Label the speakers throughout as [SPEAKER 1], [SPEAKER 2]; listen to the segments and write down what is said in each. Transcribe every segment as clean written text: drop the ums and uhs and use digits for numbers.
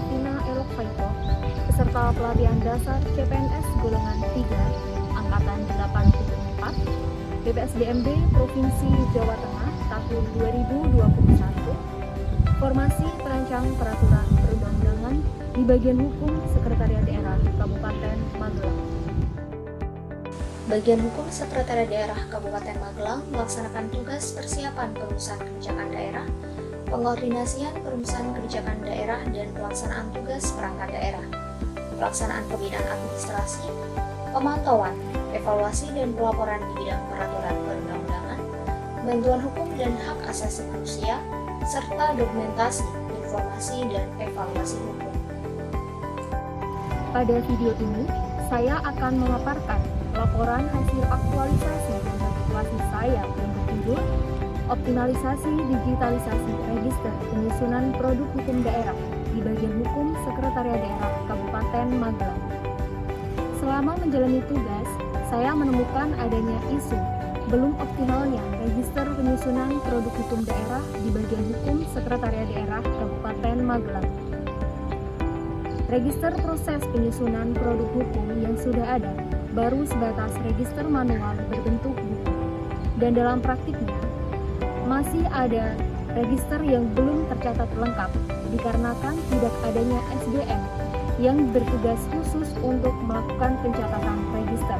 [SPEAKER 1] Alvina Elokvaito, peserta pelatihan dasar CPNS golongan 3, angkatan 84, BPSDMD Provinsi Jawa Tengah tahun 2021, formasi perancang peraturan perundang-undangan di bagian hukum Sekretariat Daerah Kabupaten Magelang.
[SPEAKER 2] Bagian Hukum Sekretariat Daerah Kabupaten Magelang melaksanakan tugas persiapan perumusan kebijakan daerah, pengordinasian perumusan kebijakan daerah dan pelaksanaan tugas perangkat daerah, pelaksanaan pembinaan administrasi, pemantauan, evaluasi dan pelaporan di bidang peraturan perundang-undangan, bantuan hukum dan hak asasi manusia, serta dokumentasi, informasi dan evaluasi hukum.
[SPEAKER 1] Pada video ini, saya akan memaparkan laporan hasil aktualisasi dan evaluasi saya yang berjudul Optimalisasi Digitalisasi Register Penyusunan Produk Hukum Daerah di bagian hukum Sekretariat Daerah Kabupaten Magelang. Selama menjalani tugas, saya menemukan adanya isu belum optimalnya register penyusunan produk hukum daerah di bagian hukum Sekretariat Daerah Kabupaten Magelang. Register proses penyusunan produk hukum yang sudah ada baru sebatas register manual berbentuk buku. Dan dalam praktiknya, masih ada register yang belum tercatat lengkap dikarenakan tidak adanya SDM yang bertugas khusus untuk melakukan pencatatan register.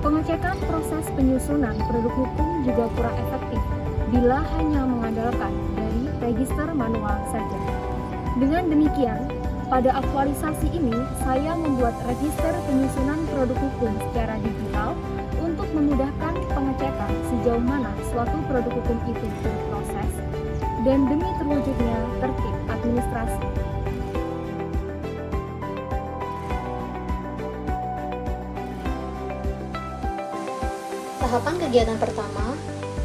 [SPEAKER 1] Pengecekan proses penyusunan produk hukum juga kurang efektif bila hanya mengandalkan dari register manual saja. Dengan demikian, pada aktualisasi ini, saya membuat register penyusunan produk hukum secara digital untuk memudahkan pengecekan sejauh mana suatu produk hukum itu berproses dan demi terwujudnya tertib administrasi.
[SPEAKER 2] Tahapan kegiatan pertama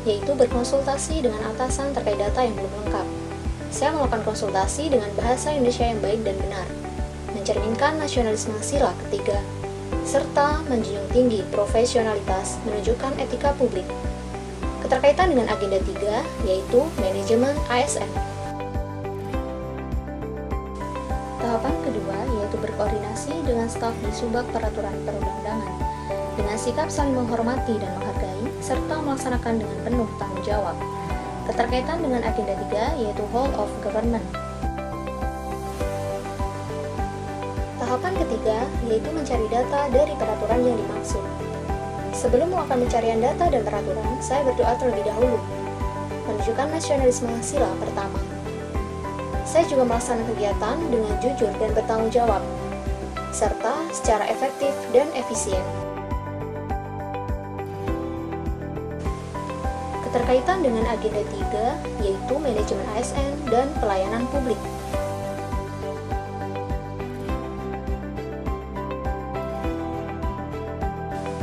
[SPEAKER 2] yaitu berkonsultasi dengan atasan terkait data yang belum lengkap. Saya melakukan konsultasi dengan bahasa Indonesia yang baik dan benar, mencerminkan nasionalisme sila ketiga, serta menjunjung tinggi profesionalitas menunjukkan etika publik. Keterkaitan dengan agenda 3, yaitu manajemen ASN. Tahapan kedua yaitu berkoordinasi dengan staf di Subak Peraturan Perundang-undangan, dengan sikap saling menghormati dan menghargai, serta melaksanakan dengan penuh tanggung jawab. Keterkaitan dengan agenda 3 yaitu Whole of Government. Tahapan ketiga yaitu mencari data dari peraturan yang dimaksud. Sebelum melakukan pencarian data dan peraturan, saya berdoa terlebih dahulu, menunjukkan nasionalisme sila pertama. Saya juga melaksanakan kegiatan dengan jujur dan bertanggung jawab, serta secara efektif dan efisien. Keterkaitan dengan agenda 3 yaitu manajemen ASN dan pelayanan publik.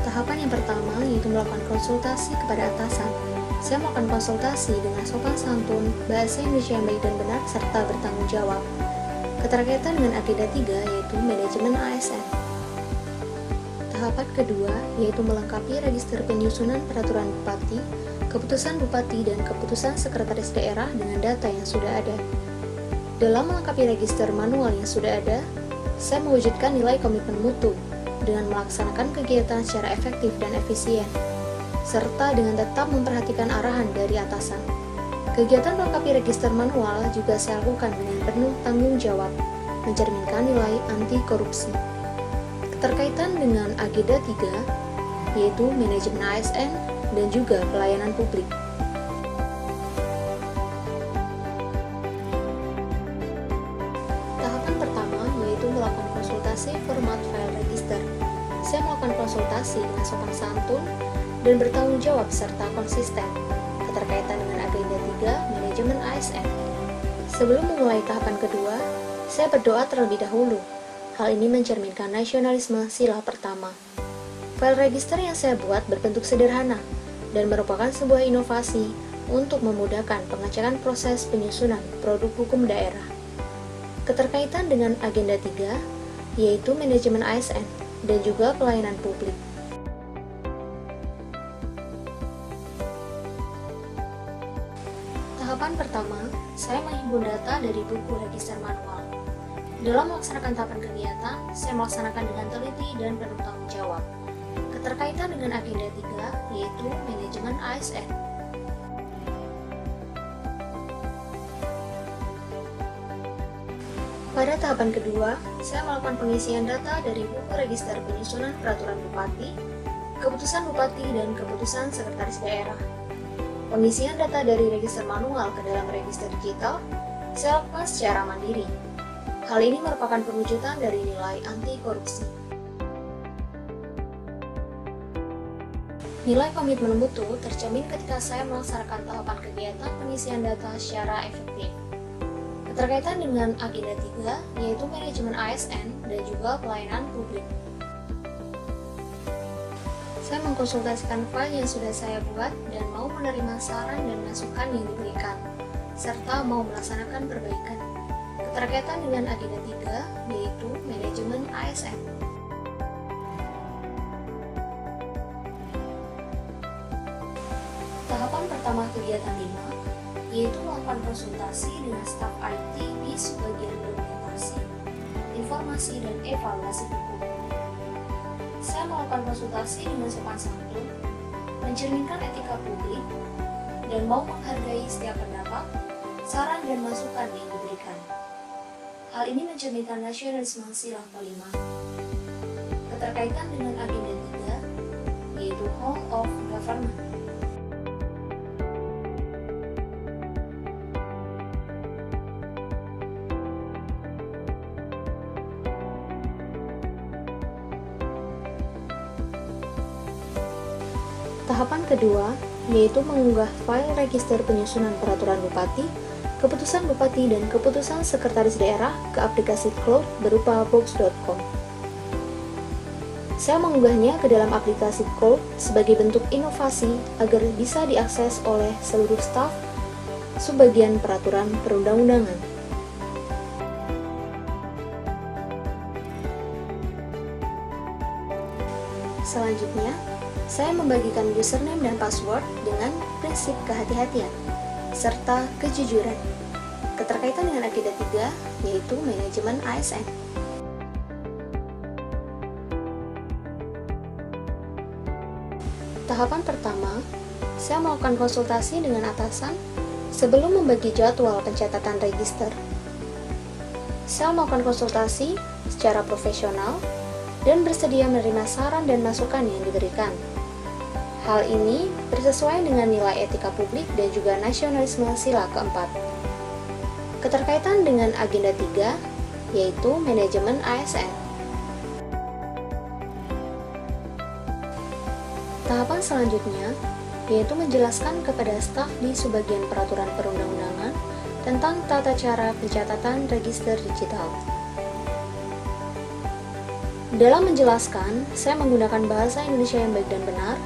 [SPEAKER 2] Tahapan yang pertama yaitu melakukan konsultasi kepada atasan. Saya melakukan konsultasi dengan sopan santun, bahasa Indonesia yang baik dan benar, serta bertanggung jawab. Keterkaitan dengan agenda 3 yaitu manajemen ASN. Tahapan kedua yaitu melengkapi register penyusunan peraturan bupati, keputusan bupati dan keputusan sekretaris daerah dengan data yang sudah ada. Dalam melengkapi register manual yang sudah ada, saya mewujudkan nilai komitmen mutu dengan melaksanakan kegiatan secara efektif dan efisien, serta dengan tetap memperhatikan arahan dari atasan. Kegiatan melengkapi register manual juga saya lakukan dengan penuh tanggung jawab, mencerminkan nilai anti korupsi. Keterkaitan dengan agenda 3, yaitu manajemen ASN dan juga pelayanan publik. Tahapan pertama yaitu melakukan konsultasi format file register. Saya melakukan konsultasi dengan sopan santun dan bertanggung jawab serta konsisten. Keterkaitan dengan agenda 3, manajemen ASN. Sebelum memulai tahapan kedua, saya berdoa terlebih dahulu. Hal ini mencerminkan nasionalisme sila pertama. File register yang saya buat berbentuk sederhana dan merupakan sebuah inovasi untuk memudahkan pengecekan proses penyusunan produk hukum daerah. Keterkaitan dengan agenda 3, yaitu manajemen ASN dan juga pelayanan publik. Tahapan pertama, saya menghimpun data dari buku register manual. Dalam melaksanakan tahapan kegiatan, saya melaksanakan dengan teliti dan penuh tanggung jawab. Keterkaitan dengan agenda 3, yaitu manajemen ASN. Pada tahapan kedua, saya melakukan pengisian data dari buku register penyusunan peraturan bupati, keputusan bupati, dan keputusan sekretaris daerah. Pengisian data dari register manual ke dalam register digital, saya lakukan secara mandiri. Hal ini merupakan perwujudan dari nilai anti korupsi. Nilai komitmen mutu tercermin ketika saya melaksanakan tahapan kegiatan pengisian data secara efektif. Keterkaitan dengan agenda 3, yaitu manajemen ASN dan juga pelayanan publik. Saya mengkonsultasikan file yang sudah saya buat dan mau menerima saran dan masukan yang diberikan, serta mau melaksanakan perbaikan. Keterkaitan dengan agenda 3, yaitu manajemen ASN. Tahapan pertama kegiatan 5, yaitu melakukan konsultasi dengan staf IT di subbagian dokumentasi, informasi, dan evaluasi buku. Saya melakukan konsultasi dengan sopan santun, mencerminkan etika publik, dan mau menghargai setiap pendapat, saran, dan masukan yang diberikan. Hal ini mencerminkan nasionalisme sila kelima. Keterkaitan dengan agenda 3, yaitu Whole of Government. Tahapan kedua, yaitu mengunggah file register penyusunan peraturan bupati, keputusan bupati, dan keputusan sekretaris daerah ke aplikasi cloud berupa box.com. Saya mengunggahnya ke dalam aplikasi cloud sebagai bentuk inovasi agar bisa diakses oleh seluruh staf subbagian peraturan perundang-undangan. Selanjutnya, saya membagikan username dan password dengan prinsip kehati-hatian serta kejujuran. Keterkaitan dengan agenda 3, yaitu manajemen ASN. Tahapan pertama, saya melakukan konsultasi dengan atasan sebelum membagi jadwal pencatatan register. Saya melakukan konsultasi secara profesional dan bersedia menerima saran dan masukan yang diberikan. Hal ini bersesuaian dengan nilai etika publik dan juga nasionalisme sila keempat. Keterkaitan dengan agenda 3, yaitu manajemen ASN. Tahapan selanjutnya, yaitu menjelaskan kepada staf di subbagian peraturan perundang-undangan tentang tata cara pencatatan register digital. Dalam menjelaskan, saya menggunakan bahasa Indonesia yang baik dan benar,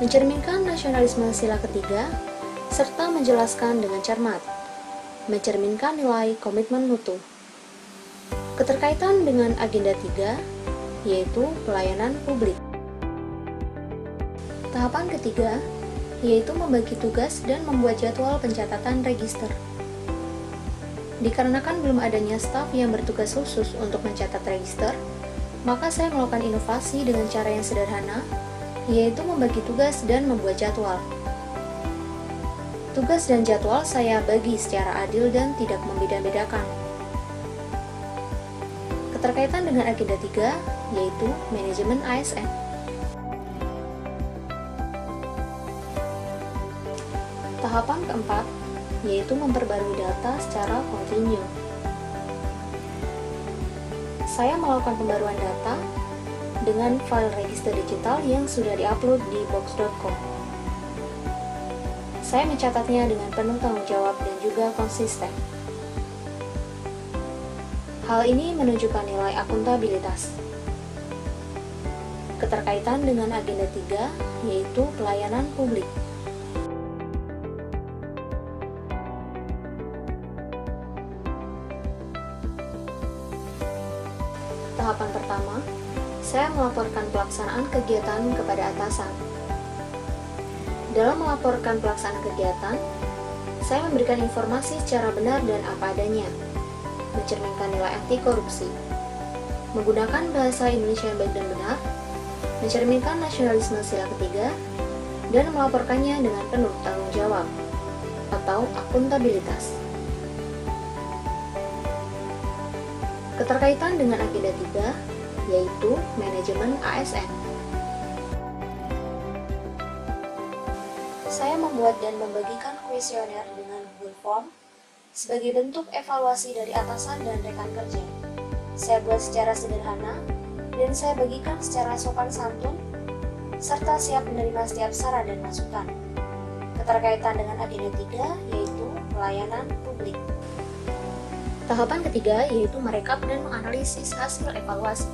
[SPEAKER 2] mencerminkan nasionalisme sila ketiga, serta menjelaskan dengan cermat, mencerminkan nilai komitmen mutu. Keterkaitan dengan agenda 3, yaitu pelayanan publik. Tahapan ketiga, yaitu membagi tugas dan membuat jadwal pencatatan register. Dikarenakan belum adanya staf yang bertugas khusus untuk mencatat register, maka saya melakukan inovasi dengan cara yang sederhana, yaitu membagi tugas dan membuat jadwal. Tugas dan jadwal saya bagi secara adil dan tidak membeda-bedakan. Keterkaitan dengan agenda 3, yaitu manajemen ASN. Tahapan keempat, yaitu memperbarui data secara kontinu. Saya melakukan pembaruan data dengan file register digital yang sudah diupload di box.com. Saya mencatatnya dengan penuh tanggung jawab dan juga konsisten. Hal ini menunjukkan nilai akuntabilitas. Keterkaitan dengan agenda 3, yaitu pelayanan publik. Tahapan pertama, saya melaporkan pelaksanaan kegiatan kepada atasan. Dalam melaporkan pelaksanaan kegiatan, saya memberikan informasi secara benar dan apa adanya. mencerminkan nilai anti korupsi. Menggunakan bahasa Indonesia yang baik dan benar, mencerminkan nasionalisme sila ketiga, dan melaporkannya dengan penuh tanggung jawab atau akuntabilitas. Keterkaitan dengan agenda 3, yaitu manajemen ASN. Saya membuat dan membagikan kuesioner dengan Google Form sebagai bentuk evaluasi dari atasan dan rekan kerja. Saya buat secara sederhana dan saya bagikan secara sopan santun, serta siap menerima setiap saran dan masukan. Keterkaitan dengan agenda 3 yaitu pelayanan publik. Tahapan ketiga yaitu merekap dan menganalisis hasil evaluasi.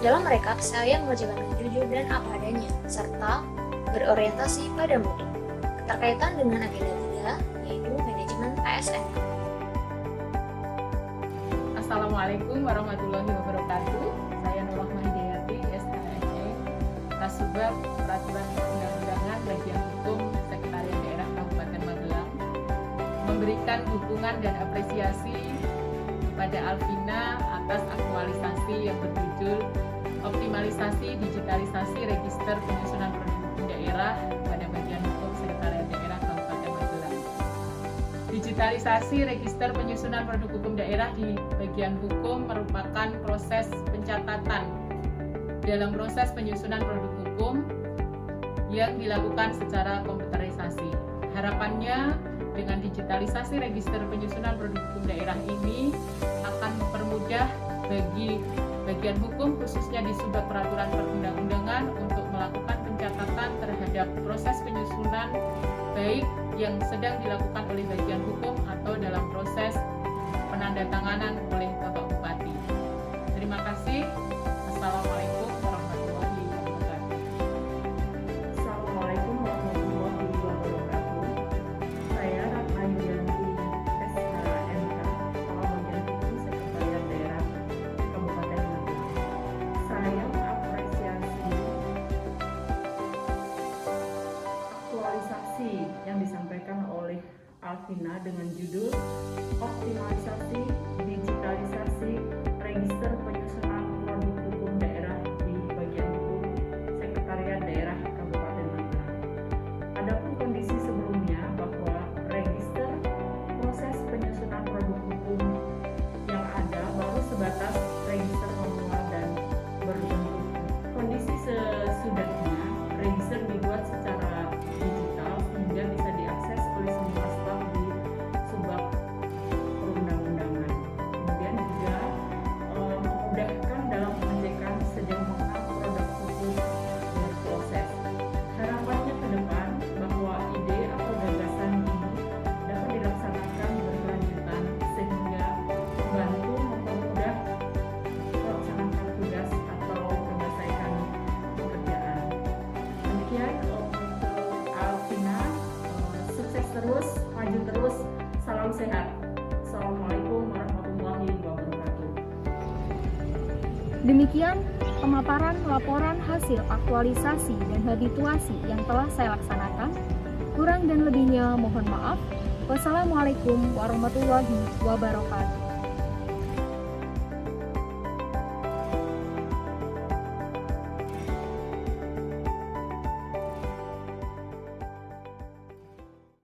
[SPEAKER 2] Dalam merekap, saya mengerjakan dengan jujur dan apa adanya, serta berorientasi pada mutu. Keterkaitan dengan agenda 3 yaitu manajemen ASN.
[SPEAKER 3] Assalamualaikum warahmatullahi wabarakatuh. Saya Nurrahma Hidayati, SHME, Kasubag Peraturan Perundang-undangan Bagian Hukum Sekretariat Daerah Kabupaten Magelang, memberikan dukungan dan apresiasi kepada Alvina atas aktualisasi yang berjudul Optimalisasi Digitalisasi Register Penyusunan Produk Hukum Daerah pada Bagian Hukum Sekretariat Daerah Kabupaten Magelang. Digitalisasi Register Penyusunan Produk Hukum Daerah di bagian hukum merupakan proses pencatatan dalam proses penyusunan produk hukum yang dilakukan secara komputerisasi. Harapannya dengan digitalisasi Register Penyusunan Produk Hukum Daerah ini akan mempermudah bagi bagian hukum khususnya di Subag Peraturan Perundang-undangan untuk melakukan pencatatan terhadap proses penyusunan baik yang sedang dilakukan oleh bagian hukum atau dalam proses penandatanganan oleh Bapak Bupati. Terima kasih. Assalamualaikum warahmatullahi wabarakatuh.
[SPEAKER 4] Assalamualaikum warahmatullahi wabarakatuh. Saya Ratna Yulianti, SHMK, Kepala Bagian Hukum Sekretariat Daerah Kabupaten Magelang. Saya mengapresiasi aktualisasi yang disampaikan oleh Alvina dengan judul Optimalisasi Digitalisasi Register Penyusunan Produk Hukum Daerah di Bagian Hukum Sekretariat Daerah Kabupaten Magelang. Adapun kondisi sebelumnya bahwa register proses penyusunan produk hukum yang ada baru sebatas register manual dan berbentuk. Kondisi sesudahnya register dibuat secara digital sehingga bisa diakses oleh semua staf di Subag Perundang-undangan. Kemudian juga memudahkan dalam pengecekan sejauh mana produk hukum berproses. Harapannya ke depan bahwa ide atau gagasan ini dapat dilaksanakan berkelanjutan sehingga membantu mempermudah melaksanakan tugas atau menyelesaikan pekerjaan. Demikian untuk Alvina, sukses terus, maju terus, salam sehat. Assalamualaikum warahmatullahi wabarakatuh.
[SPEAKER 1] Demikian pemaparan laporan hasil aktualisasi dan habituasi yang telah saya laksanakan. Kurang dan lebihnya mohon maaf. Wassalamualaikum warahmatullahi wabarakatuh.